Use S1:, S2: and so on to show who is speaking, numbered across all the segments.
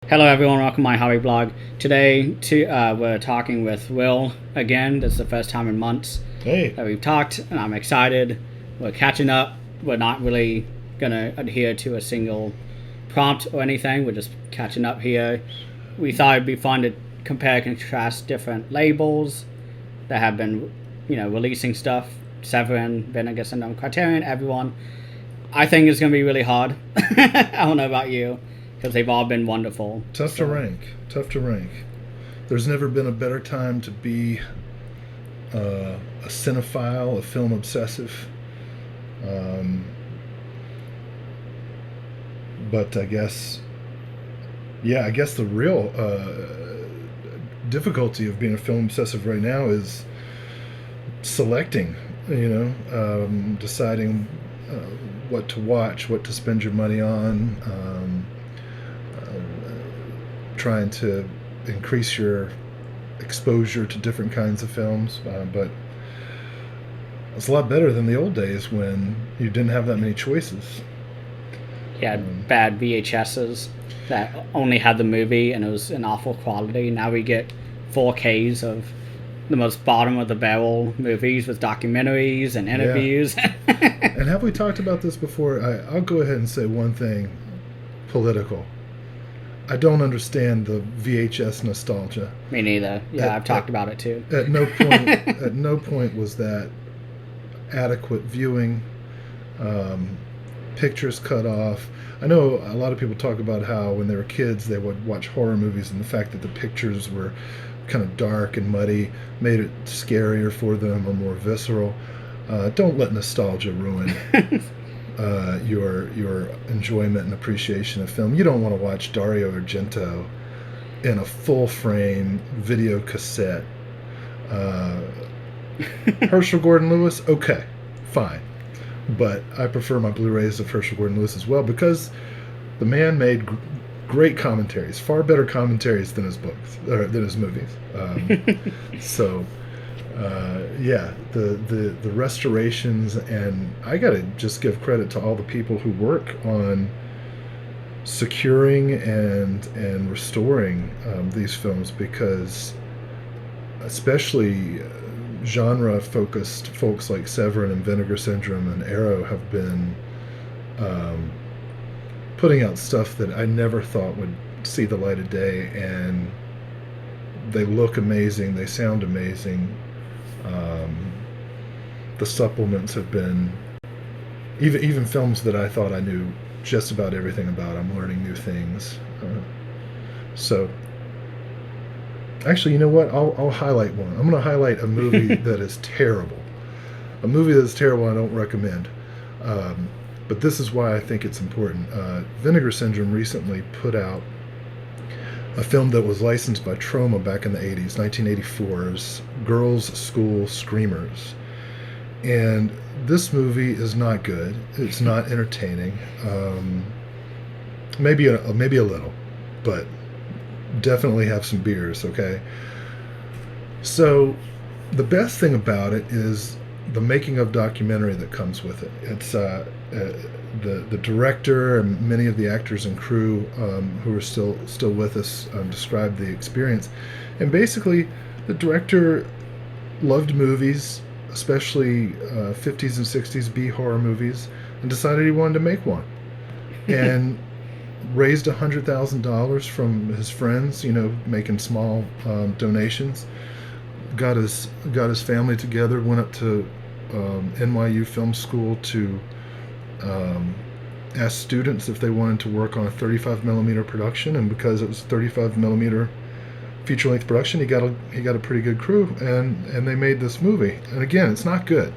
S1: Hello everyone, welcome to my hobby blog. Today we're talking with Will again. This is the first time in months
S2: Hey.
S1: that we've talked, and I'm excited. We're catching up. We're not really going to adhere to a single prompt or anything. We're just catching up here. We thought it'd be fun to compare and contrast different labels that have been, releasing stuff. Severin, Vinegar Syndrome, Criterion, everyone. I think it's going to be really hard. I don't know about you, because they've all been wonderful.
S2: Tough to rank. There's never been a better time to be a cinephile, a film obsessive. But I guess the real difficulty of being a film obsessive right now is selecting, deciding what to watch, what to spend your money on, trying to increase your exposure to different kinds of films. But it's a lot better than the old days when you didn't have that many choices.
S1: Yeah, bad VHSs that only had the movie and it was in awful quality. Now we get 4Ks of the most bottom of the barrel movies with documentaries and interviews.
S2: Yeah. And have we talked about this before? I'll go ahead and say one thing political. I don't understand the VHS nostalgia.
S1: Me neither. Yeah, I've talked about it too.
S2: At no point was that adequate viewing. Pictures cut off. I know a lot of people talk about how when they were kids they would watch horror movies, and the fact that the pictures were kind of dark and muddy made it scarier for them or more visceral. Don't let nostalgia ruin your enjoyment and appreciation of film. You don't want to watch Dario Argento in a full frame video cassette. Herschel Gordon Lewis, okay, fine. But I prefer my Blu-rays of Herschel Gordon Lewis as well, because the man made great commentaries, far better commentaries than his books, or than his movies. The restorations, and I gotta just give credit to all the people who work on securing and restoring these films, because especially genre-focused folks like Severin and Vinegar Syndrome and Arrow have been putting out stuff that I never thought would see the light of day, and they look amazing, they sound amazing. The supplements have been even films that I thought I knew just about everything about. I'm learning new things. So actually, you know what? I'll highlight one. I'm going to highlight a movie that is terrible. A movie that is terrible I don't recommend. But this is why I think it's important. Vinegar Syndrome recently put out a film that was licensed by Troma back in the 80s, 1984's Girls' School Screamers. And this movie is not good. It's not entertaining. Maybe a little, but definitely have some beers, okay? So the best thing about it is the making of documentary that comes with it. It's the director and many of the actors and crew who are still with us described the experience. And basically, the director loved movies, especially 50s and 60s B horror movies, and decided he wanted to make one. And raised $100,000 from his friends, making small donations. Got his family together, went up to NYU Film School to ask students if they wanted to work on a 35mm production, and because it was a 35mm feature-length production, he got a pretty good crew, and they made this movie. And again, it's not good.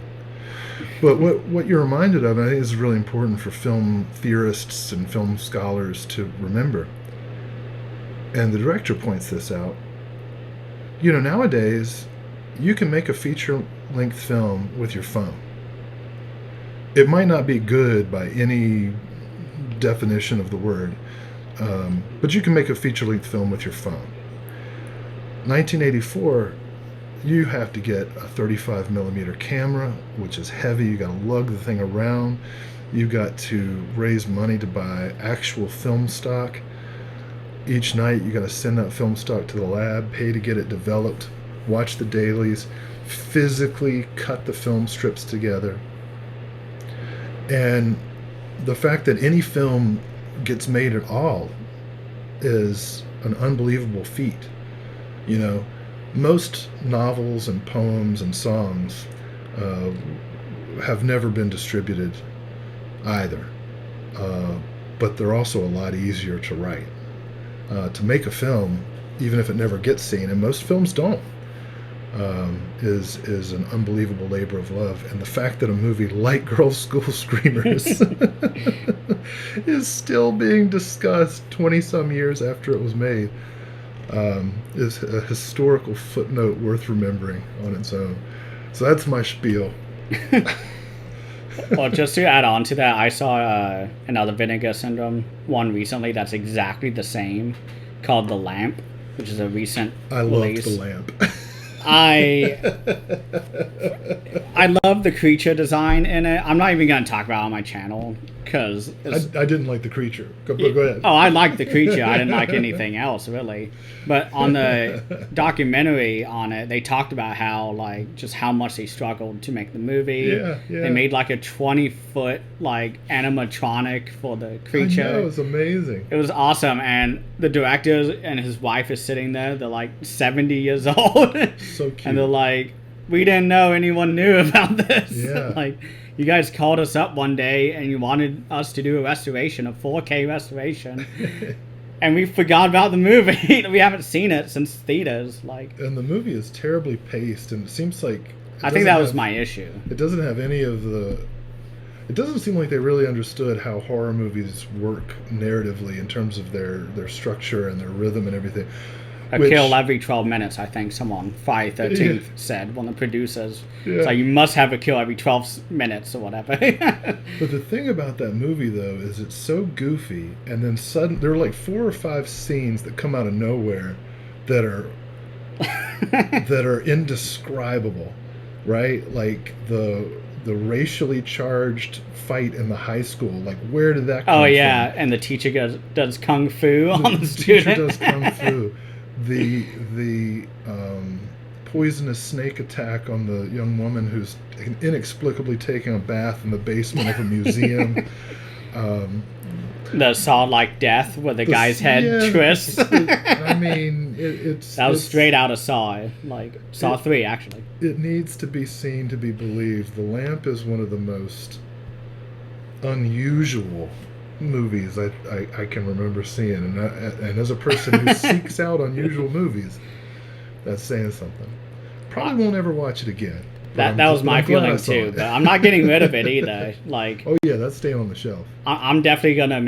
S2: But what you're reminded of, and I think is really important for film theorists and film scholars to remember, and the director points this out, nowadays, you can make a feature-length film with your phone. It might not be good by any definition of the word, but you can make a feature-length film with your phone. 1984, you have to get a 35mm camera, which is heavy. You got to lug the thing around. You got to raise money to buy actual film stock. Each night you got to send that film stock to the lab, pay to get it developed, watch the dailies, physically cut the film strips together. And the fact that any film gets made at all is an unbelievable feat. You know, most novels and poems and songs have never been distributed either. But they're also a lot easier to write. To make a film, even if it never gets seen, and most films don't, is an unbelievable labor of love. And the fact that a movie like Girls' School Screamers is still being discussed 20-some years after it was made is a historical footnote worth remembering on its own. So that's my spiel.
S1: Well, just to add on to that, I saw another Vinegar Syndrome one recently that's exactly the same, called The Lamp, which is a recent release.
S2: Loved The Lamp.
S1: I love the creature design in it. I'm not even going to talk about it on my channel because
S2: I didn't like the creature. Go ahead.
S1: Oh, I liked the creature. I didn't like anything else really. But on the documentary on it, they talked about how just how much they struggled to make the movie.
S2: Yeah.
S1: They made like a 20-foot animatronic for the creature.
S2: I know, it was amazing.
S1: It was awesome, and the director and his wife is sitting there. They're like 70 years old.
S2: So cute.
S1: And they're like, we didn't know anyone knew about this.
S2: Yeah.
S1: You guys called us up one day and you wanted us to do a 4K restoration. And we forgot about the movie. We haven't seen it since theaters.
S2: And the movie is terribly paced, and it seems like...
S1: I think that was my issue.
S2: It doesn't have any of the... It doesn't seem like they really understood how horror movies work narratively in terms of their structure and their rhythm and everything.
S1: A kill every 12 minutes, I think someone, Friday 13th, said, one of the producers.
S2: Yeah.
S1: So you must have a kill every 12 minutes or whatever.
S2: But the thing about that movie, though, is it's so goofy, and then there are like 4 or 5 scenes that come out of nowhere that are indescribable, right? Like the racially charged fight in the high school. Like, where did that come from?
S1: Oh, yeah, and the teacher does kung fu on the student.
S2: The teacher does kung fu. The poisonous snake attack on the young woman who's inexplicably taking a bath in the basement of a museum.
S1: The Saw-like death where the guy's head twists.
S2: I mean, it's...
S1: That was straight out of Saw. Saw 3, actually.
S2: It needs to be seen to be believed. The Lamp is one of the most unusual movies I can remember seeing, and as a person who seeks out unusual movies, that's saying something. Probably won't ever watch it again.
S1: That was my feeling too, but I'm not getting rid of it either.
S2: Oh yeah, that's staying on the shelf.
S1: I'm definitely gonna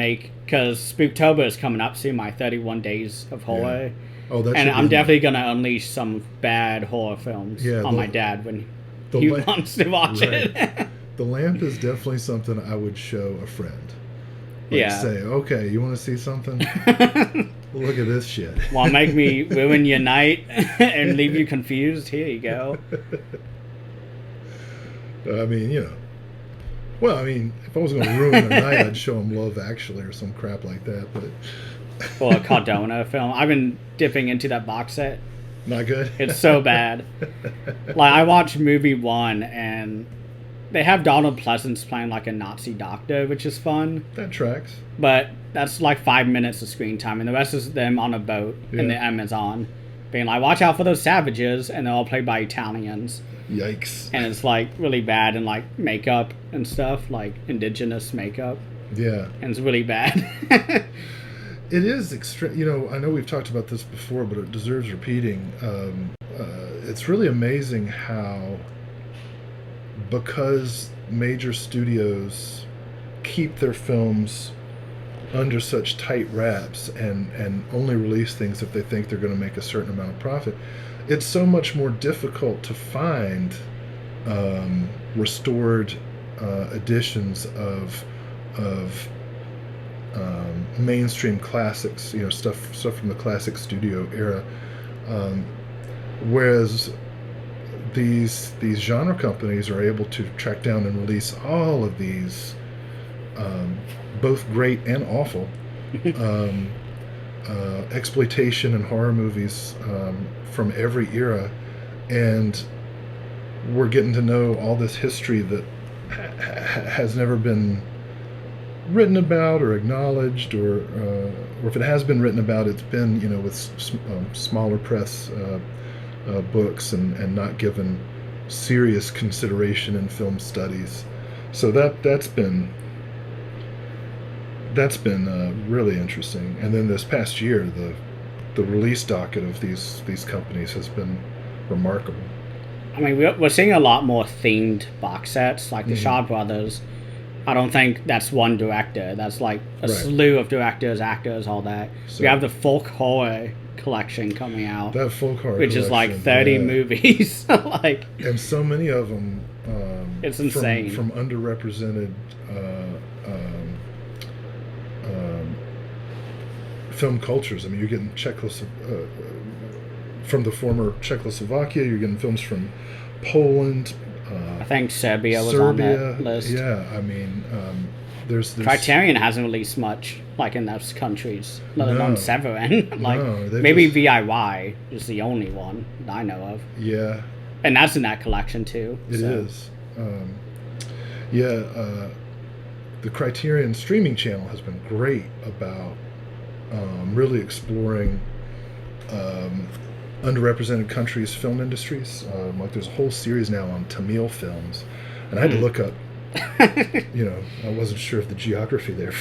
S1: because Spooktober is coming up soon, my 31 days of horror.
S2: Yeah. Oh, that's.
S1: And I'm definitely gonna unleash some bad horror films on my dad when he wants to watch it.
S2: The Lamp is definitely something I would show a friend. Say, okay, you want to see something? Look at this shit.
S1: Want to make me ruin your night and leave you confused? Here you go.
S2: I mean, if I was going to ruin a night, I'd show them Love Actually or some crap like that. But
S1: or a Cardona film. I've been dipping into that box set.
S2: Not good?
S1: It's so bad. I watched movie 1 and they have Donald Pleasance playing a Nazi doctor, which is fun.
S2: That tracks.
S1: But that's 5 minutes of screen time, and the rest is them on a boat in the Amazon, being watch out for those savages, and they're all played by Italians.
S2: Yikes.
S1: And it's really bad, and makeup and stuff, indigenous makeup.
S2: Yeah.
S1: And it's really bad.
S2: It is extreme. I know we've talked about this before, but it deserves repeating. It's really amazing how, because major studios keep their films under such tight wraps and only release things if they think they're going to make a certain amount of profit, it's so much more difficult to find restored editions of mainstream classics, stuff from the classic studio era, whereas these genre companies are able to track down and release all of these both great and awful exploitation and horror movies from every era, and we're getting to know all this history that has never been written about or acknowledged, or if it has been written about, it's been with smaller press books and not given serious consideration in film studies. So that's been really interesting. And then this past year, the release docket of these companies has been remarkable.
S1: I mean, we're seeing a lot more themed box sets, like the Shaw Brothers. I don't think that's one director. That's like a slew of directors, actors, all that. So we have the folk horror collection coming out.
S2: That folk horror
S1: which is like 30 movies. Like,
S2: and so many of them.
S1: It's insane.
S2: From underrepresented film cultures. I mean, you're getting from the former Czechoslovakia. You're getting films from Poland.
S1: I think Serbia was on that list.
S2: Yeah, I mean, there's
S1: Criterion hasn't released much like in those countries, let alone Severin. Like maybe VIY is the only one that I know of.
S2: Yeah,
S1: and that's in that collection too.
S2: It is. The Criterion streaming channel has been great about really exploring underrepresented countries' film industries. Like there's a whole series now on Tamil films, and I had to look up. I wasn't sure of the geography there.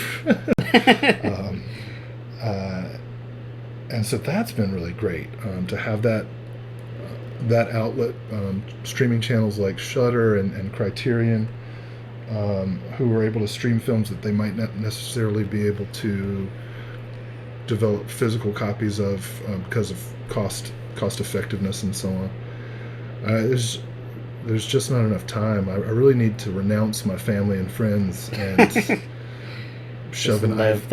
S2: And so that's been really great to have that outlet. Streaming channels like Shudder and Criterion, who were able to stream films that they might not necessarily be able to develop physical copies of because of cost effectiveness and so on. There's just not enough time. I really need to renounce my family and friends and shove an IV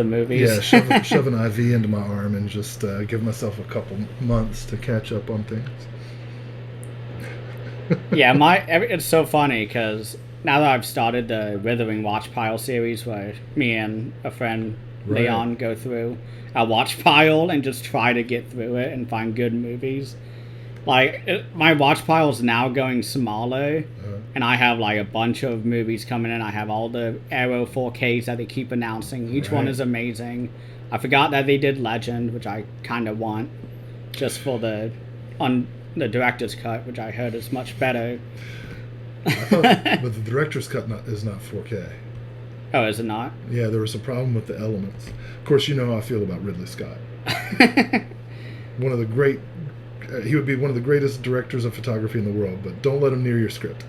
S2: into my arm and just give myself a couple months to catch up on things.
S1: Yeah, it's so funny because now that I've started the Withering Watch Pile series, where me and a friend Leon go through a watch pile and just try to get through it and find good movies. Like, my watch pile is now going smaller, and I have like a bunch of movies coming in. I have all the Arrow 4Ks that they keep announcing. Each one is amazing. I forgot that they did Legend, which I kind of want, just for the director's cut, which I heard is much better.
S2: I thought, but the director's cut is not 4K.
S1: Oh, is it not?
S2: Yeah, there was a problem with the elements. Of course, you know how I feel about Ridley Scott. He would be one of the greatest directors of photography in the world, but don't let him near your script.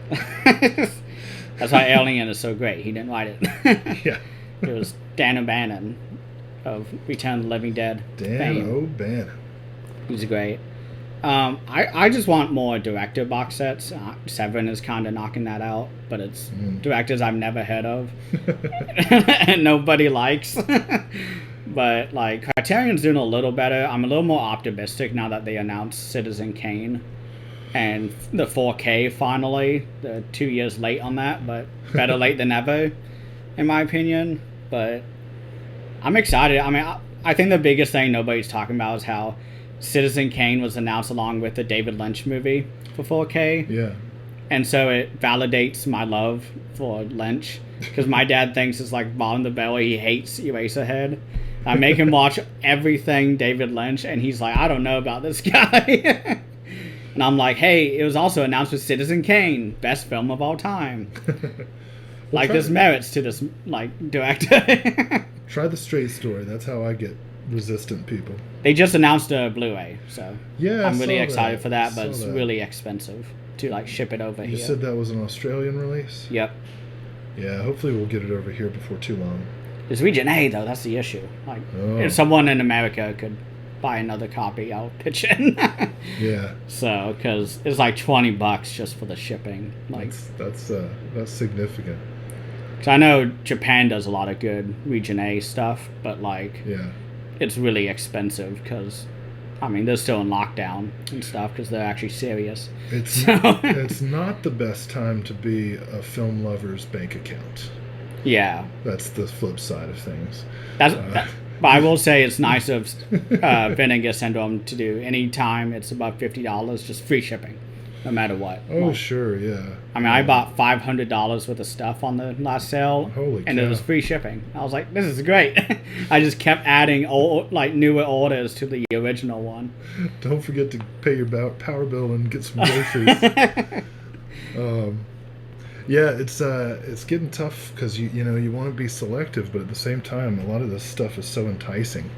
S1: That's why Alien is so great. He didn't write it.
S2: Yeah.
S1: It was Dan O'Bannon of Return of the Living Dead.
S2: Dan O'Bannon.
S1: He's great. I just want more director box sets. Severin is kind of knocking that out, but it's directors I've never heard of and nobody likes. But like Criterion's doing a little better. I'm a little more optimistic now that they announced Citizen Kane and the 4K finally. They're 2 years late on that, but better late than never, in my opinion. But I'm excited. I mean, I think the biggest thing nobody's talking about is how Citizen Kane was announced along with the David Lynch movie for 4K.
S2: Yeah.
S1: And so it validates my love for Lynch, because my dad thinks it's like bottom of the belly. He hates Eraserhead. I make him watch everything David Lynch, and he's like, I don't know about this guy. And I'm like, hey, it was also announced with Citizen Kane, best film of all time. Like, there's merits to this, like, director.
S2: Try the straight story. That's how I get resistant people.
S1: They just announced a Blu-ray, so
S2: yeah,
S1: I'm really excited for that, but it's really expensive to, like, ship it over here.
S2: You said that was an Australian release?
S1: Yep.
S2: Yeah, hopefully we'll get it over here before too long.
S1: It's region A, though. That's the issue. Like, if someone in America could buy another copy, I'll pitch in.
S2: Yeah.
S1: So, because it's like $20 just for the shipping. Like,
S2: that's significant.
S1: Because I know Japan does a lot of good region A stuff, but like, it's really expensive because, I mean, they're still in lockdown and stuff because they're actually serious.
S2: It's not the best time to be a film lover's bank account.
S1: Yeah.
S2: That's the flip side of things.
S1: But I will say it's nice of Vinegar Syndrome to do any time it's above $50, just free shipping, no matter what.
S2: Oh, sure, yeah.
S1: I mean, I bought $500 worth of stuff on the last sale,
S2: Holy
S1: and
S2: cow.
S1: it was free shipping. I was like, this is great. I just kept adding newer orders to the original one.
S2: Don't forget to pay your power bill and get some groceries. Yeah, it's getting tough because you want to be selective, but at the same time, a lot of this stuff is so enticing.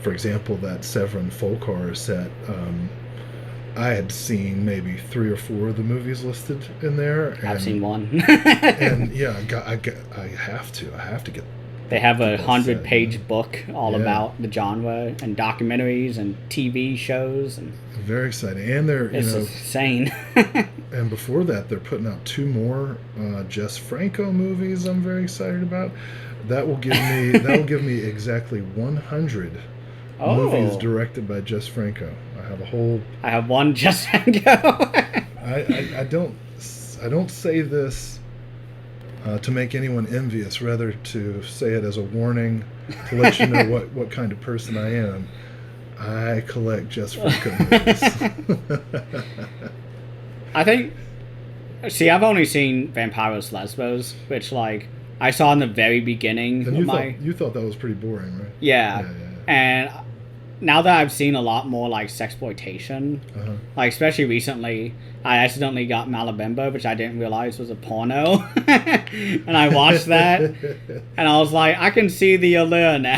S2: For example, that Severin folk horror set. I had seen maybe 3 or 4 of the movies listed in there.
S1: I've seen one.
S2: And yeah, I have to get.
S1: They have a 100-page book all about the genre and documentaries and TV shows, and
S2: very exciting. And they're
S1: it's insane.
S2: And before that, they're putting out 2 more Jess Franco movies. I'm very excited about. That will give me exactly 100 movies directed by Jess Franco. I have one Jess Franco. I don't say this to make anyone envious, rather to say it as a warning to let you know what kind of person I am. I collect Jess Franco movies.
S1: I think. See, I've only seen Vampiros Lesbos, which I saw in the very beginning.
S2: And you thought that was pretty boring, right?
S1: Yeah. And now that I've seen a lot more sexploitation, especially recently, I accidentally got Malabimbo, which I didn't realize was a porno, and I watched that, and I was like, I can see the allure now.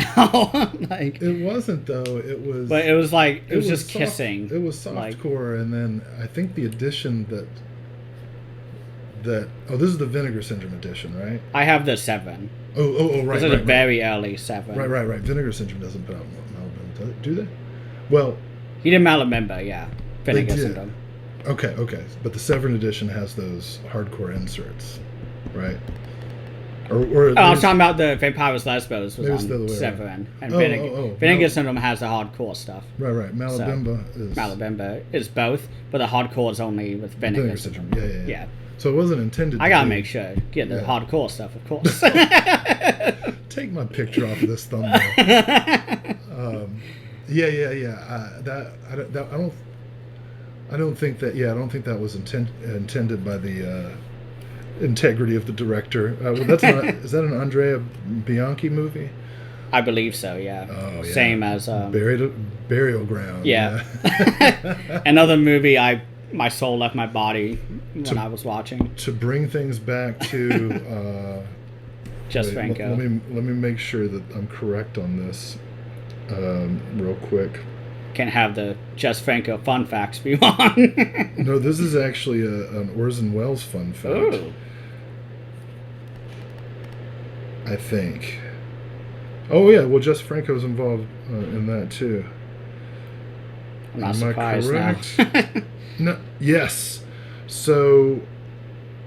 S2: It wasn't though. It was.
S1: But it was it was just
S2: soft,
S1: kissing.
S2: It was softcore, and then I think the edition that this is the Vinegar Syndrome edition, right?
S1: I have the 7.
S2: Oh, right.
S1: This is a very early 7.
S2: Right. Vinegar Syndrome doesn't put out Malabimbo, do they? Well,
S1: he did Malabimbo, yeah. Vinegar Syndrome.
S2: Okay. But the Severin edition has those hardcore inserts, right? Or
S1: I was talking about the Vampiros Lesbos was
S2: on
S1: Severin, and Vinegar Syndrome has the hardcore stuff.
S2: Right.
S1: Malabimbo is both, but the hardcore is only with Vinegar Syndrome.
S2: Yeah. So it wasn't intended.
S1: I gotta make sure get the hardcore stuff, of course.
S2: Take my picture off of this thumbnail. I don't think that was intended by the integrity of the director. Is that an Andrea Bianchi movie?
S1: I believe so. Yeah.
S2: Oh, yeah.
S1: Same as
S2: Burial Ground.
S1: Yeah. Another movie my soul left my body when I was watching.
S2: To bring things back to
S1: Jess Franco.
S2: Let me make sure that I'm correct on this real quick.
S1: Can have the Jess Franco fun facts if you want.
S2: No, this is actually an Orson Welles fun fact.
S1: Ooh.
S2: I think. Oh yeah, well Jess Franco's involved in that too.
S1: I'm not surprised now.
S2: No. Yes. So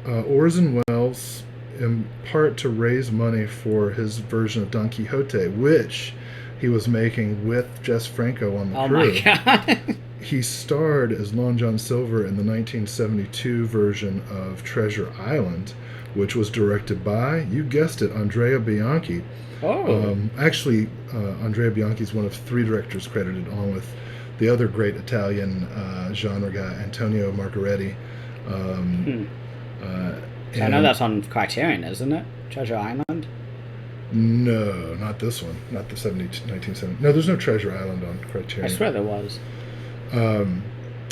S2: Orson Welles, in part to raise money for his version of Don Quixote, which he was making with Jess Franco on the crew.
S1: Oh my God.
S2: He starred as Long John Silver in the 1972 version of Treasure Island, which was directed by, you guessed it, Andrea Bianchi.
S1: Oh.
S2: Actually, Andrea Bianchi is one of 3 directors credited, along with the other great Italian genre guy, Antonio Margheriti.
S1: So I know that's on Criterion, isn't it? Treasure Island?
S2: No, not this one. Not the 1970. No, there's no Treasure Island on Criterion.
S1: I swear there was.
S2: And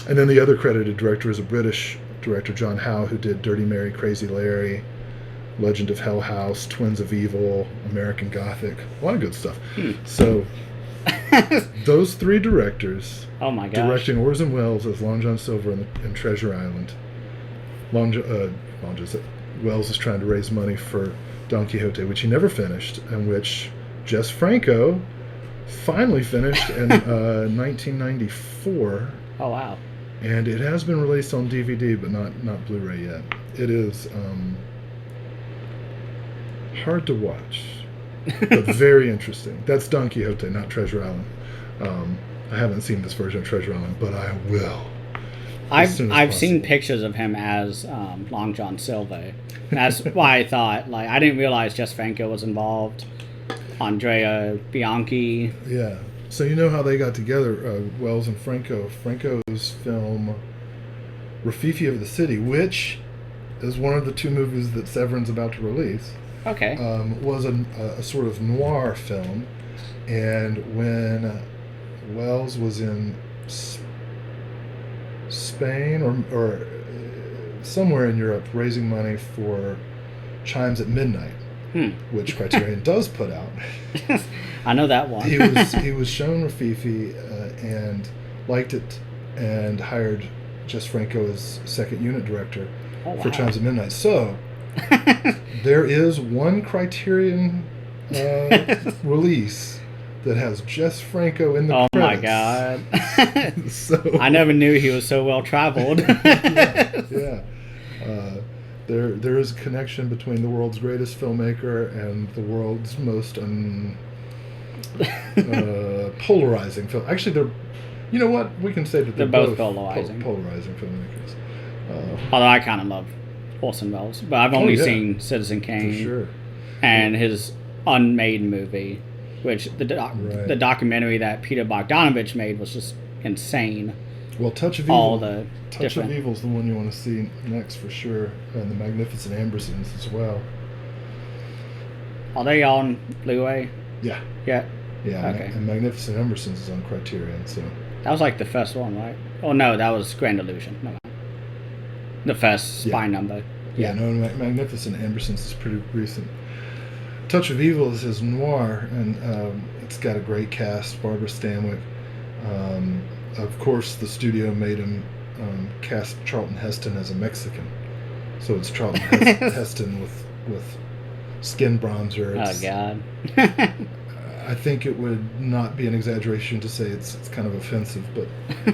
S2: then the other credited director is a British director, John Howe, who did Dirty Mary, Crazy Larry, Legend of Hell House, Twins of Evil, American Gothic. A lot of good stuff. So those 3 directors,
S1: oh my gosh,
S2: directing Orson Welles as Long John Silver in Treasure Island. Welles is trying to raise money for Don Quixote, which he never finished, and which Jess Franco finally finished in 1994.
S1: Oh wow!
S2: And it has been released on DVD, but not Blu-ray yet. It is hard to watch, but very interesting. That's Don Quixote, not Treasure Island. I haven't seen this version of Treasure Island, but I will.
S1: I've seen pictures of him as Long John Silver. That's why I thought, I didn't realize Jess Franco was involved. Andrea Bianchi.
S2: Yeah. So you know how they got together, Wells and Franco. Franco's film Rafifi of the City, which is one of the two movies that Severin's about to release,
S1: Okay.
S2: was a sort of noir film. And when Wells was in Spain or somewhere in Europe raising money for Chimes at Midnight, which Criterion does put out,
S1: I know that one.
S2: he was shown Rafifi and liked it and hired Jess Franco as second unit director for Chimes at Midnight. So there is one Criterion release that has Jess Franco in the credits.
S1: Oh my god.
S2: So
S1: I never knew he was so well traveled.
S2: yeah. There is a connection between the world's greatest filmmaker and the world's most polarizing film. Actually, they're, you know what? We can say that they're
S1: both polarizing.
S2: Polarizing filmmakers.
S1: Although I kind of love Orson Welles, but I've only seen Citizen Kane
S2: For sure.
S1: and his unmade movie, which the documentary that Peter Bogdanovich made was just insane.
S2: Well, Touch of Evil.
S1: All the
S2: Touch of Evil is the one you want to see next for sure, and the Magnificent Ambersons as well.
S1: Are they on Bluray?
S2: Yeah.
S1: Yeah.
S2: Yeah.
S1: Okay.
S2: And Magnificent Ambersons is on Criterion, so.
S1: That was like the first one, right? Oh no, that was Grand Illusion. No. The first spy number.
S2: Yeah, no, Magnificent Ambersons is pretty recent. Touch of Evil is his noir, and it's got a great cast. Barbara Stanwyck. Of course, the studio made him cast Charlton Heston as a Mexican, so it's Charlton Heston with skin bronzer.
S1: Oh God.
S2: I think it would not be an exaggeration to say it's kind of offensive, but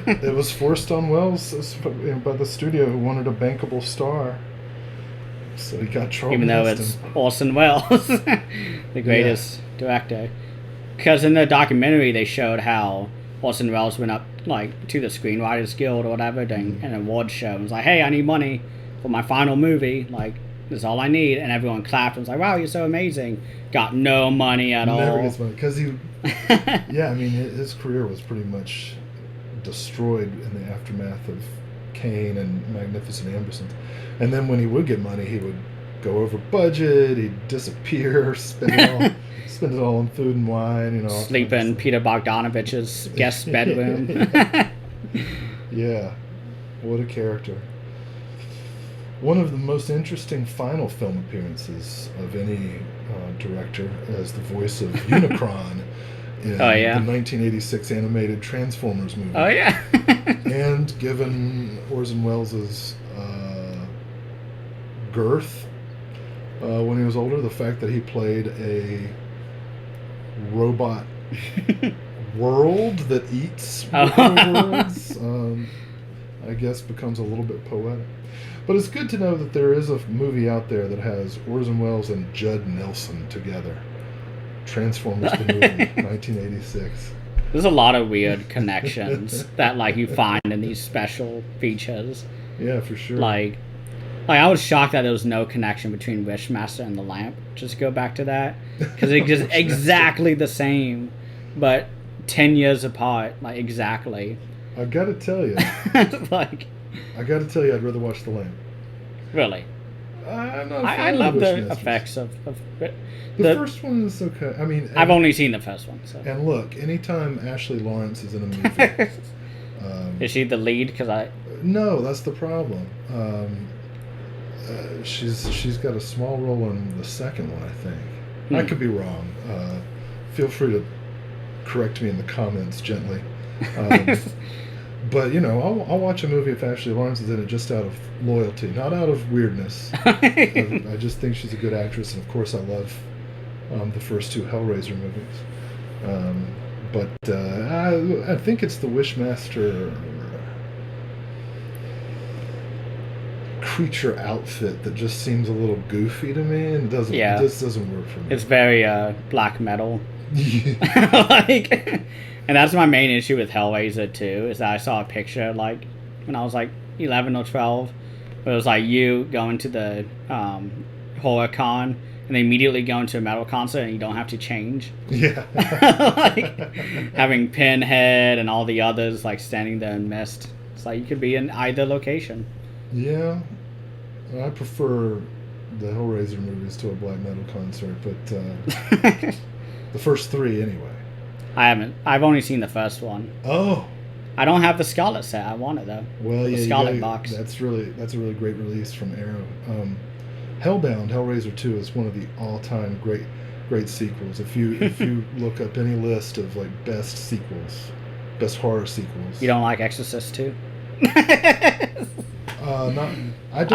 S2: it was forced on Wells by the studio, who wanted a bankable star. So he got Charlton
S1: Even though
S2: Heston.
S1: it's Orson Welles, the greatest director. Because in the documentary they showed how Orson Welles went up like to the Screenwriters Guild or whatever during an award show and was like, "Hey, I need money for my final movie. Like, this is all I need." And everyone clapped and was like, "Wow, you're so amazing." Got no money at all.
S2: Never gets money because he. Yeah, I mean his career was pretty much destroyed in the aftermath of Kane and Magnificent Ambersons. And then when he would get money, he would go over budget. He'd disappear, spend it all on food and wine. You know,
S1: sleep in Peter Bogdanovich's guest bedroom.
S2: Yeah, what a character. One of the most interesting final film appearances of any director as the voice of Unicron in the 1986 animated Transformers movie.
S1: Oh yeah.
S2: And given Orson Welles' girth when he was older, the fact that he played a robot world that eats worlds, I guess becomes a little bit poetic. But it's good to know that there is a movie out there that has Orson Welles and Judd Nelson together. Transformers the movie, 1986.
S1: There's a lot of weird connections that like you find in these special features.
S2: Yeah, for sure.
S1: Like I was shocked that there was no connection between Wishmaster and the lamp. Just go back to that, because it's just exactly the same, but 10 years apart. Like exactly.
S2: I gotta tell you.
S1: Like.
S2: I gotta tell you, I'd rather watch The Lamp.
S1: Really?
S2: I'm not.
S1: I love the effects of
S2: the first one is okay. I mean,
S1: I've only seen the first one. So.
S2: And look, anytime Ashley Lawrence is in a movie,
S1: is she the lead? Because
S2: no, that's the problem. She's got a small role in the second one, I think. I could be wrong. Feel free to correct me in the comments gently. But, you know, I'll watch a movie if Ashley Lawrence is in it just out of loyalty, not out of weirdness. I just think she's a good actress, and of course I love the first two Hellraiser movies. But I think it's the Wishmaster creature outfit that just seems a little goofy to me, and it just doesn't work for me.
S1: It's very black metal. Like... And that's my main issue with Hellraiser too, is that I saw a picture like when I was like 11 or 12, where it was like you going to the horror con, and they immediately go into a metal concert and you don't have to change.
S2: Yeah.
S1: Like having Pinhead and all the others like standing there in mist. It's like you could be in either location.
S2: Yeah. I prefer the Hellraiser movies to a black metal concert, but the first three anyway.
S1: I haven't. I've only seen the first one.
S2: Oh.
S1: I don't have the Scarlet set. I want it though.
S2: Well,
S1: the
S2: yeah,
S1: Scarlet box.
S2: That's a really great release from Arrow. Hellbound Hellraiser 2 is one of the all-time great sequels. If you look up any list of like best sequels, best horror sequels.
S1: You don't like Exorcist 2?
S2: I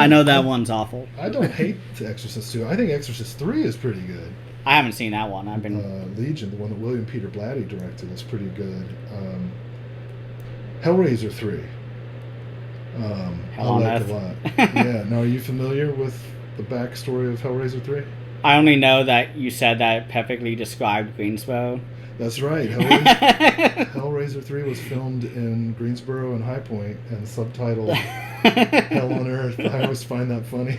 S1: know that one's awful.
S2: I don't hate The Exorcist 2. I think Exorcist 3 is pretty good.
S1: I haven't seen that one. I've been
S2: Legion, the one that William Peter Blatty directed, is pretty good. Hellraiser 3. I like a lot. Yeah. Now, are you familiar with the backstory of Hellraiser 3?
S1: I only know that you said that it perfectly described Greensboro.
S2: That's right. Hellraiser 3 was filmed in Greensboro and High Point and subtitled Hell on Earth. I always find that funny.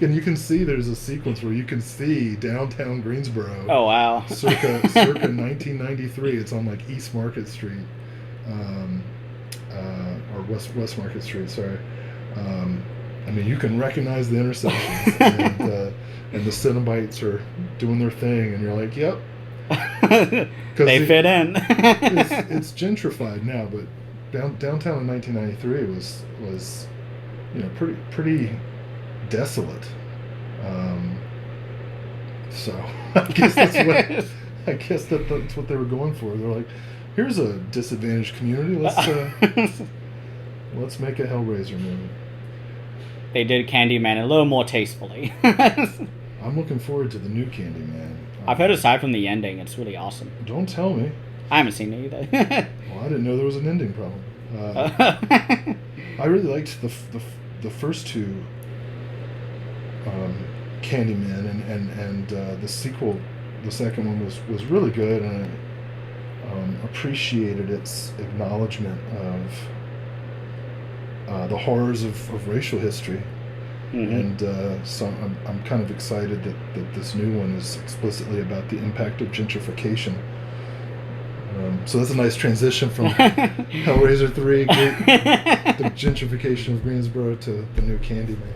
S2: And you can see there's a sequence where you can see downtown Greensboro.
S1: Oh, wow.
S2: Circa 1993. It's on like East Market Street. Or West Market Street, sorry. I mean, you can recognize the intersections. And the Cenobites are doing their thing, and you're like, yep.
S1: They fit in.
S2: it's gentrified now, but downtown in 1993 was pretty desolate. So I guess that's what they were going for. They're like, here's a disadvantaged community. Let's make a Hellraiser movie.
S1: They did Candyman a little more tastefully.
S2: I'm looking forward to the new Candyman.
S1: I've heard aside from the ending, it's really awesome.
S2: Don't tell me.
S1: I haven't seen it either.
S2: Well, I didn't know there was an ending problem. I really liked the first two Candyman, and the sequel, the second one was really good, and I appreciated its acknowledgement of the horrors of racial history. Mm-hmm. And so I'm kind of excited that this new one is explicitly about the impact of gentrification. So that's a nice transition from Hellraiser 3, the gentrification of Greensboro, to the new Candyman.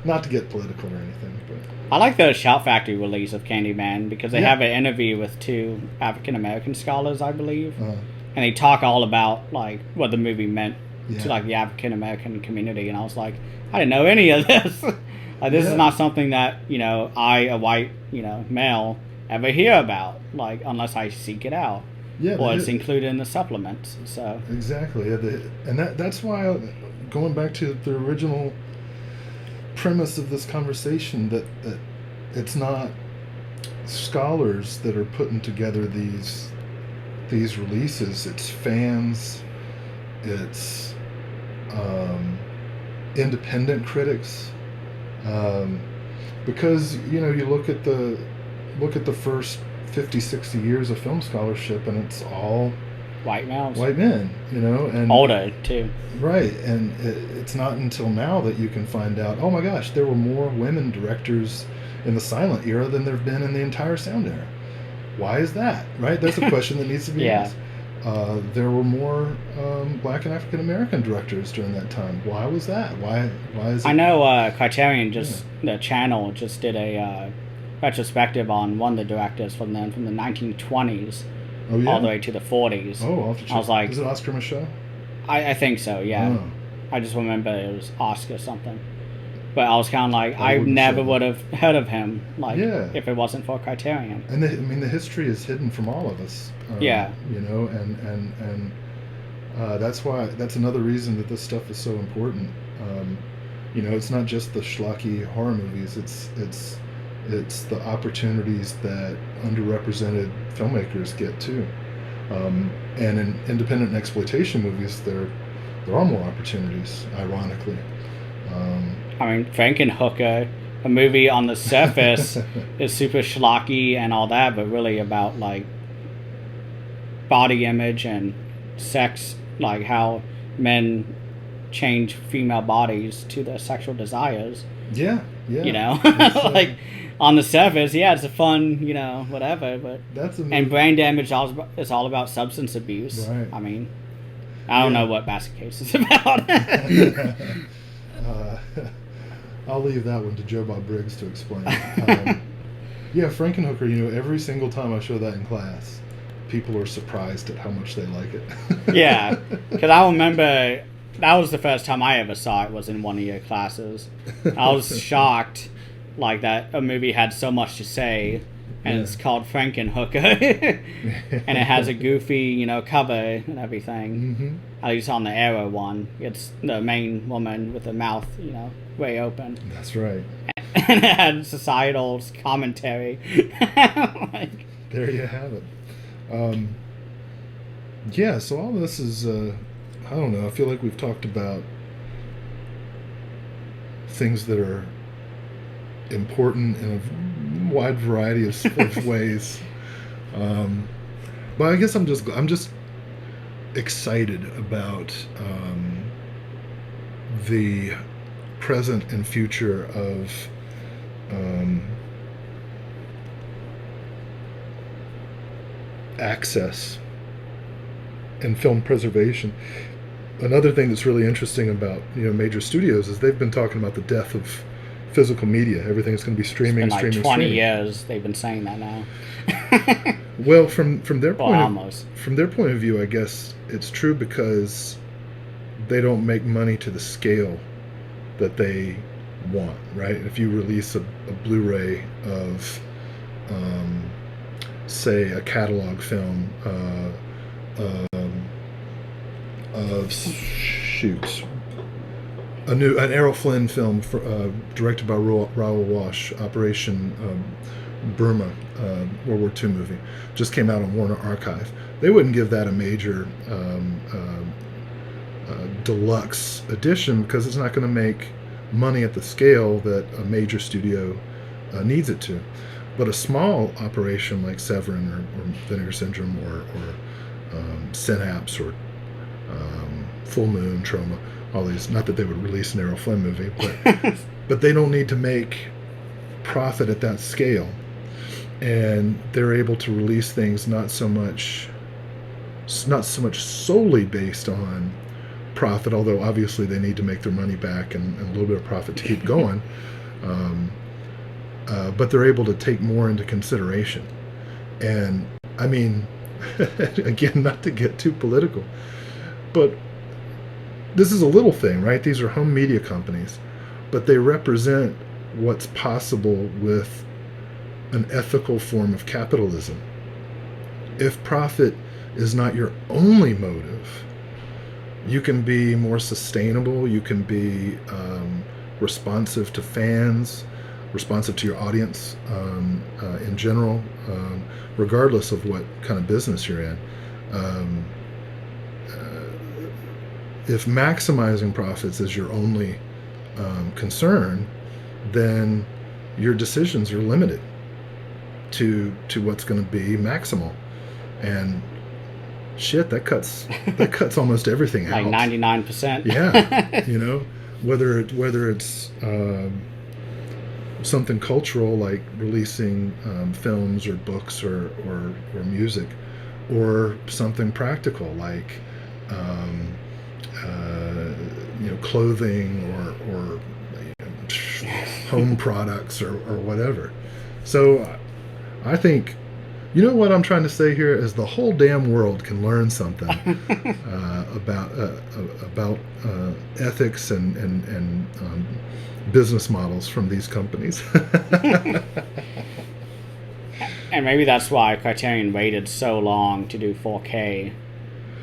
S2: Not to get political or anything, but
S1: I like the Shout Factory release of Candyman because they have an interview with two African American scholars, I believe, and they talk all about like what the movie meant to like the African American community, and I was like, I didn't know any of this. Like, this is not something that I, a white male, ever hear about, like unless I seek it out. Yeah, or it's included in the supplements. So
S2: exactly, and that's why, going back to the original premise of this conversation, that it's not scholars that are putting together these releases. It's fans. It's independent critics, because you look at the first 50-60 years of film scholarship, and it's all
S1: white
S2: men, and
S1: older too,
S2: right? And it's not until now that you can find out, oh my gosh, there were more women directors in the silent era than there have been in the entire sound era. Why is that? Right? That's a question that needs to be asked. There were more black and African American directors during that time. Why was that? Why is it?
S1: I know Criterion the channel just did a retrospective on one of the directors from the 1920s all the way to the 40s.
S2: Oh, I'll have to check.
S1: I was like,
S2: is it Oscar Micheaux?
S1: I think so, yeah.
S2: Oh.
S1: I just remember it was Oscar something. But I was kind of like, I never would have heard of him, if it wasn't for Criterion.
S2: And the history is hidden from all of us. And that's another reason that this stuff is so important. It's not just the schlocky horror movies. It's the opportunities that underrepresented filmmakers get too. And in independent and exploitation movies, there are more opportunities, ironically.
S1: I mean, Frankenhooker, a movie on the surface is super schlocky and all that, but really about like body image and sex, like how men change female bodies to their sexual desires.
S2: Yeah. Yeah,
S1: You know,
S2: it's,
S1: like on the surface, yeah, it's a fun, you know, whatever. But
S2: that's a
S1: and brain damage is all about substance abuse.
S2: Right.
S1: I mean, I don't
S2: Yeah.
S1: know what Basket Case is about.
S2: uh, I'll leave that one to Joe Bob Briggs to explain. Yeah, Frankenhooker, you know, every single time I show that in class, people are surprised at how much they like it.
S1: Yeah, because I remember that was the first time I ever saw it was in one of your classes. I was shocked, like that a movie had so much to say, and it's called Frankenhooker, and it has a goofy, you know, cover and everything.
S2: Mm-hmm.
S1: At least on the Arrow one, it's the main woman with the mouth, you know, way open,
S2: That's right.
S1: and it had societal commentary. Like,
S2: There you have it. Yeah, so all this is, I don't know, I feel like we've talked about things that are important in a wide variety of ways. But I guess I'm just excited about the present and future of access and film preservation. Another thing that's really interesting about, you know, major studios is they've been talking about the death of physical media. Everything's going to be streaming,
S1: it's been like
S2: streaming,
S1: 20
S2: streaming.
S1: years they've been saying that now.
S2: Well, from their
S1: Well,
S2: point
S1: almost.
S2: from their point of view, I guess it's true because they don't make money to the scale that they want, right? If you release a Blu-ray of, say, a catalog film an Errol Flynn film directed by Raoul Walsh, Operation Burma, World War II movie, just came out on Warner Archive. They wouldn't give that a major deluxe edition because it's not going to make money at the scale that a major studio needs it to. But a small operation like Severin or Vinegar Syndrome or Synapse or Full Moon, Trauma, all these, not that they would release an Errol Flynn movie, but they don't need to make profit at that scale. And they're able to release things not so much solely based on profit, although obviously they need to make their money back and a little bit of profit to keep going. But they're able to take more into consideration. And I mean, again, not to get too political, but this is a little thing, right? These are home media companies, but they represent what's possible with an ethical form of capitalism. If profit is not your only motive, you can be more sustainable, you can be responsive to fans, responsive to your audience in general, regardless of what kind of business you're in. If maximizing profits is your only concern, then your decisions are limited to what's going to be maximal, and shit, that cuts almost everything out.
S1: Like 99%.
S2: Yeah, you know, whether it's something cultural like releasing films or books or music, or something practical like you know, clothing or you know, home products or whatever. So I think, you know, what I'm trying to say here is the whole damn world can learn something about ethics and business models from these companies.
S1: And maybe that's why Criterion waited so long to do 4K.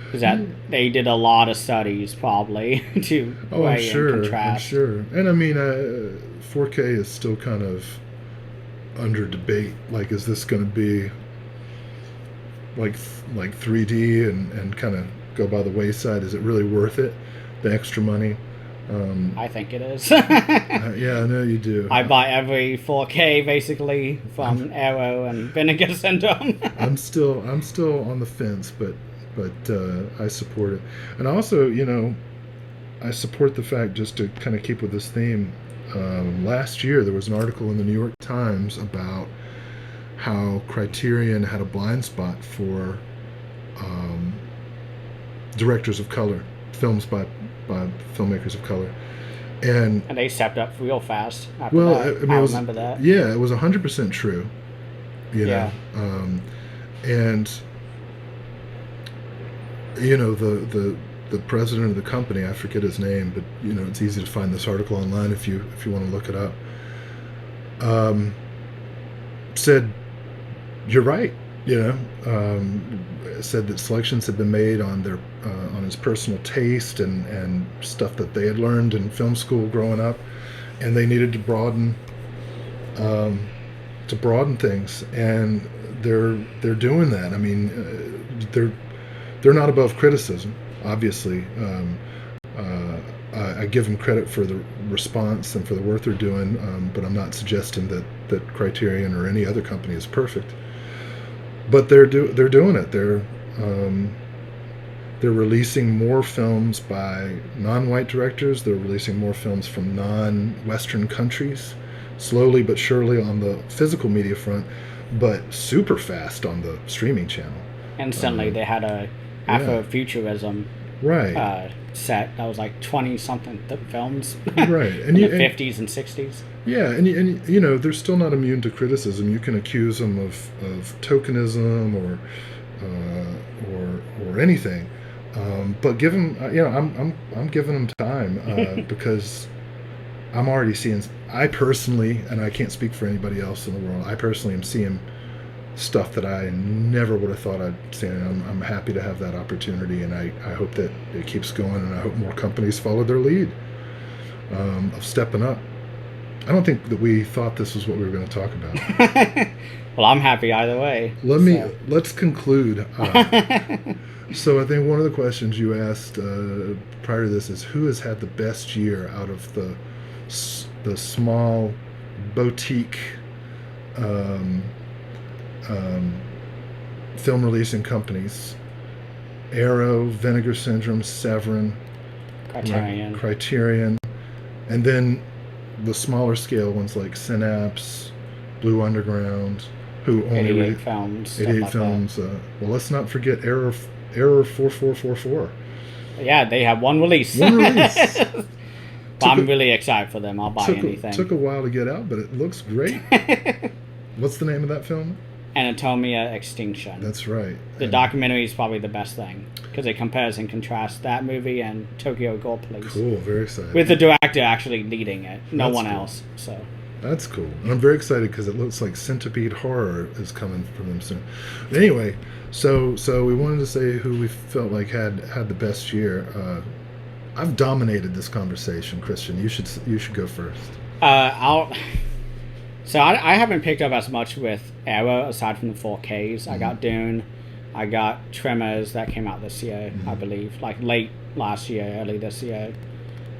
S1: Because that they did a lot of studies probably to weigh and contrast.
S2: I'm sure. And I mean, 4K is still kind of under debate. Like, is this going to be like 3D and kind of go by the wayside? Is it really worth it, the extra money?
S1: I think it is.
S2: Yeah, I know you do.
S1: I buy every 4K basically from Arrow and Vinegar Syndrome.
S2: I'm still on the fence, but I support it. And also, you know, I support the fact, just to kind of keep with this theme, last year there was an article in the New York Times about how Criterion had a blind spot for directors of color, films by filmmakers of color, and
S1: they stepped up real fast after that. I remember that.
S2: Yeah, it was 100% true.
S1: Yeah.
S2: And the president of the company, I forget his name, but it's easy to find this article online if you want to look it up. Said, "You're right." Said that selections had been made on their on his personal taste and stuff that they had learned in film school growing up, and they needed to broaden things, and they're doing that. I mean, they're not above criticism, obviously. I give them credit for the response and for the work they're doing, but I'm not suggesting that Criterion or any other company is perfect. But they're doing it. They're releasing more films by non-white directors. They're releasing more films from non-Western countries, slowly but surely on the physical media front, but super fast on the streaming channel.
S1: Instantly, they had a Afrofuturism set that was like 20-something films,
S2: right,
S1: in the 50s and 60s.
S2: Yeah, and they're still not immune to criticism. You can accuse them of tokenism or anything, but give them. I'm giving them time because I'm already seeing. I personally, and I can't speak for anybody else in the world, I personally am seeing stuff that I never would have thought I'd see. I'm happy to have that opportunity, and I hope that it keeps going, and I hope more companies follow their lead of stepping up. I don't think that we thought this was what we were going to talk about.
S1: Well, I'm happy either way.
S2: Let's conclude. So I think one of the questions you asked prior to this is, who has had the best year out of the small boutique film releasing companies? Arrow, Vinegar Syndrome, Severin, Criterion, and then the smaller scale ones like Synapse, Blue Underground, who only
S1: 88 films.
S2: 88 films. Well, let's not forget Error 4444.
S1: Yeah, they have one release. But I'm really excited for them. I'll buy anything.
S2: Took a while to get out, but it looks great. What's the name of that film?
S1: Anatomia Extinction.
S2: That's right.
S1: The documentary is probably the best thing because it compares and contrasts that movie and Tokyo Gore Police.
S2: Cool, very excited.
S1: With the director actually leading it,
S2: That's
S1: one
S2: cool.
S1: else. So
S2: that's cool. And I'm very excited because it looks like Centipede Horror is coming from them soon. Anyway, so we wanted to say who we felt like had the best year. I've dominated this conversation, Christian. You should go first.
S1: I haven't picked up as much with Arrow aside from the 4Ks. I got Dune. I got Tremors that came out this year, I believe, like late last year, early this year.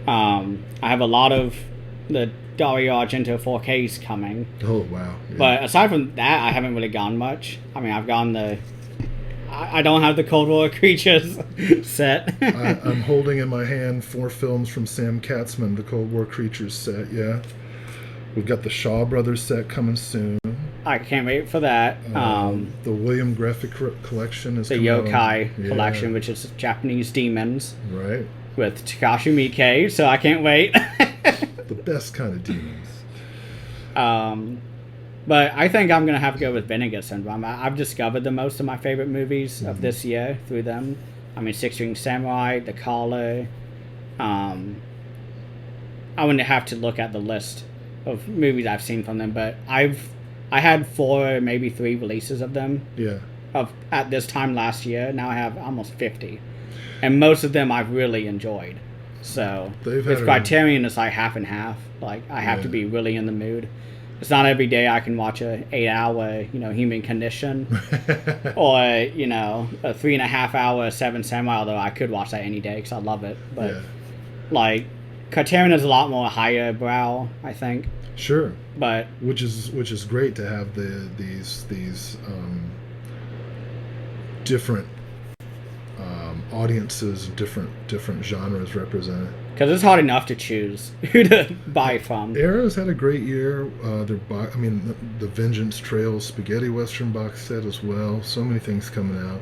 S1: I have a lot of the Dario Argento 4Ks coming.
S2: Oh, wow. Yeah.
S1: But aside from that, I haven't really gone much. I mean, I've gone I don't have the Cold War Creatures set.
S2: I'm holding in my hand 4 films from Sam Katzman, the Cold War Creatures set, yeah. We've got the Shaw Brothers set coming soon.
S1: I can't wait for that.
S2: The William Graphic Collection is coming
S1: the Yokai Collection, which is Japanese demons.
S2: Right.
S1: With Takashi Miike, so I can't wait.
S2: The best kind of demons.
S1: But I think I'm going to have to go with Vinegar Syndrome. I've discovered the most of my favorite movies of this year through them. I mean, Six String Samurai, The Caller. I wouldn't have to look at the list of movies I've seen from them, but I had 4, maybe 3 releases of them.
S2: Yeah.
S1: At this time last year. Now I have almost 50, and most of them I've really enjoyed. So with Criterion, it's like half and half. Like I have to be really in the mood. It's not every day I can watch a 8-hour, Human Condition, or a 3.5-hour Seven Samurai. Although I could watch that any day because I love it. But like Criterion is a lot more higher brow, I think.
S2: Sure.
S1: But
S2: which is great to have these different audiences, different genres represented.
S1: Because it's hard enough to choose who to buy from.
S2: Arrow's had a great year. The Vengeance Trails Spaghetti Western box set as well. So many things coming out.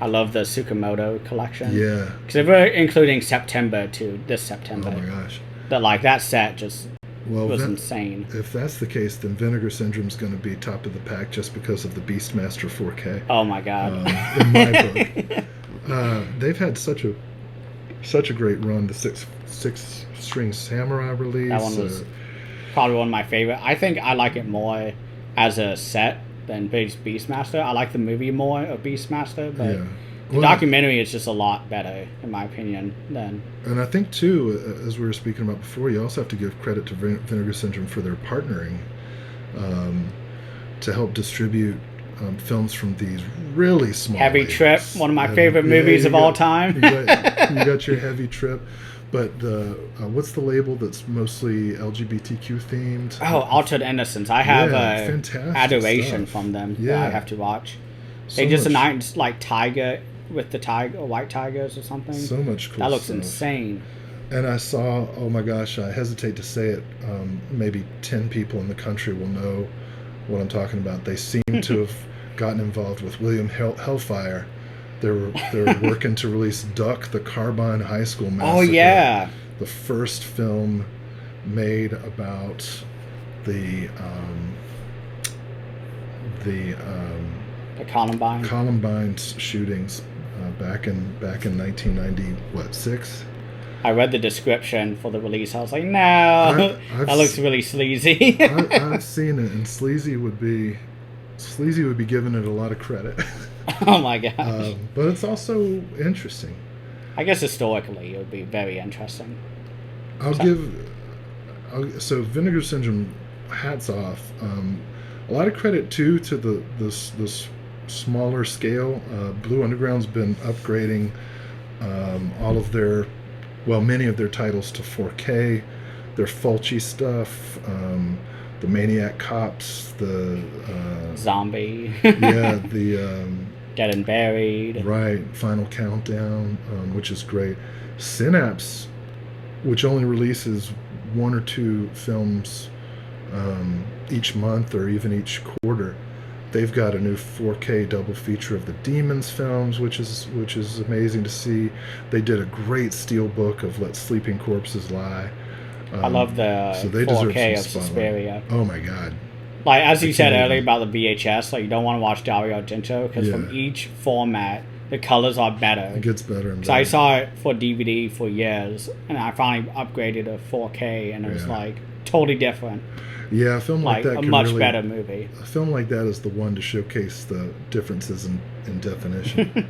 S1: I love the Tsukamoto collection.
S2: Yeah.
S1: Because we're including September to this September.
S2: Oh my gosh.
S1: That set just was insane.
S2: If that's the case, then Vinegar Syndrome's going to be top of the pack just because of the Beastmaster 4K.
S1: Oh my god.
S2: In my book. They've had such a great run. The six string samurai release.
S1: That one was probably one of my favorite. I think I like it more as a set than Beastmaster. I like the movie more of Beastmaster, but the documentary is just a lot better, in my opinion.
S2: And I think, too, as we were speaking about before, you also have to give credit to Vinegar Syndrome for their partnering to help distribute films from these really small
S1: Heavy
S2: labels.
S1: Trip, one of my favorite movies of all time.
S2: You got your Heavy Trip. But what's the label that's mostly LGBTQ themed?
S1: Oh, Altered Innocence. I have
S2: fantastic
S1: adoration
S2: stuff
S1: from them
S2: that
S1: I have to watch.
S2: So
S1: they just
S2: much,
S1: announced like Tiger with the white tigers or something.
S2: So much cool
S1: That looks
S2: stuff.
S1: insane.
S2: And I saw, oh my gosh, I hesitate to say it, maybe 10 people in the country will know what I'm talking about. They seem to have gotten involved with William Hellfire. They're working to release Duck, the Carbine High School Massacre.
S1: Oh yeah,
S2: the first film made about the
S1: Columbine
S2: shootings back in 1996.
S1: I read the description for the release. I was like, no, that looks really sleazy.
S2: I've seen it, and sleazy would be giving it a lot of credit.
S1: Oh my gosh.
S2: But it's also interesting.
S1: I guess historically it would be very interesting.
S2: So Vinegar Syndrome, hats off. A lot of credit too to the smaller scale. Blue Underground's been upgrading many of their titles to 4K. Their Fulci stuff, the Maniac Cops, the
S1: Zombie.
S2: the
S1: Dead and Buried.
S2: Right, Final Countdown, which is great. Synapse, which only releases 1 or 2 films each month or even each quarter. They've got a new 4K double feature of the Demons films, which is amazing to see. They did a great steelbook of Let Sleeping Corpses Lie.
S1: I love the 4K of Suspiria.
S2: Oh my god.
S1: Like, as you said earlier about the VHS, like, you don't want to watch Dario Argento, because from each format, the colors are better.
S2: It gets better and better.
S1: So I saw it for DVD for years, and I finally upgraded to 4K, and it was, like, totally different.
S2: Yeah, a film like that
S1: a much better movie.
S2: A film like that is the one to showcase the differences in definition.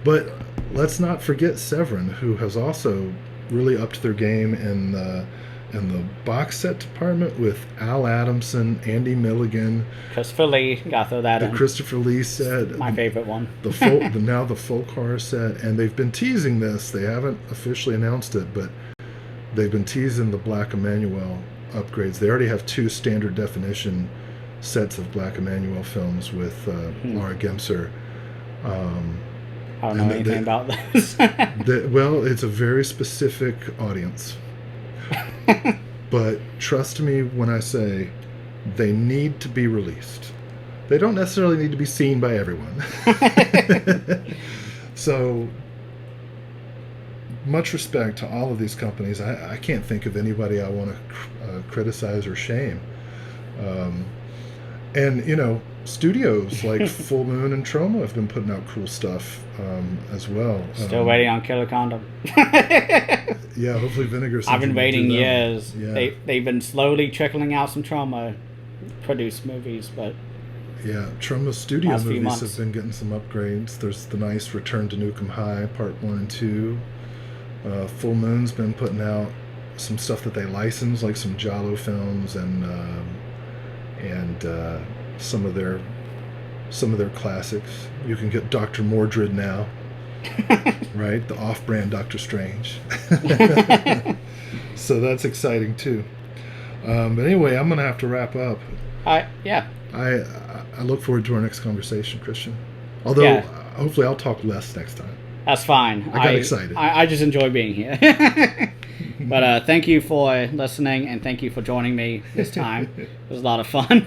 S2: But let's not forget Severin, who has also really upped their game in the box set department with Al Adamson, Andy Milligan,
S1: Christopher Lee, gotta throw that in.
S2: The Christopher Lee set,
S1: my favorite one.
S2: Now the full horror set, and they've been teasing this. They haven't officially announced it, but they've been teasing the Black Emanuel upgrades. They already have 2 standard definition sets of Black Emanuel films with Laura Gemser.
S1: I don't know anything about this.
S2: Well, it's a very specific audience. But trust me when I say they need to be released. They don't necessarily need to be seen by everyone. So, much respect to all of these companies. I can't think of anybody I want to criticize or shame. And, studios like Full Moon and Troma have been putting out cool stuff as well.
S1: Still waiting on Killer Condom.
S2: Yeah, hopefully Vinegar Syndrome.
S1: I've been waiting years.
S2: Yeah.
S1: They've been slowly trickling out some Troma produced movies, but
S2: yeah, Troma studio
S1: last few
S2: movies
S1: months
S2: have been getting some upgrades. There's the nice Return to Nukem High Part 1 and 2. Full Moon's been putting out some stuff that they license, like some Giallo films and some of their classics. You can get Dr. Mordred now. Right, the off-brand Doctor Strange. So that's exciting too. But anyway, I'm gonna have to wrap up.
S1: yeah.
S2: I look forward to our next conversation, Christian. Although,
S1: Yeah.
S2: hopefully I'll talk less next time.
S1: That's fine.
S2: I got excited.
S1: I just enjoy being here. But thank you for listening, and thank you for joining me this time. It was a lot of fun.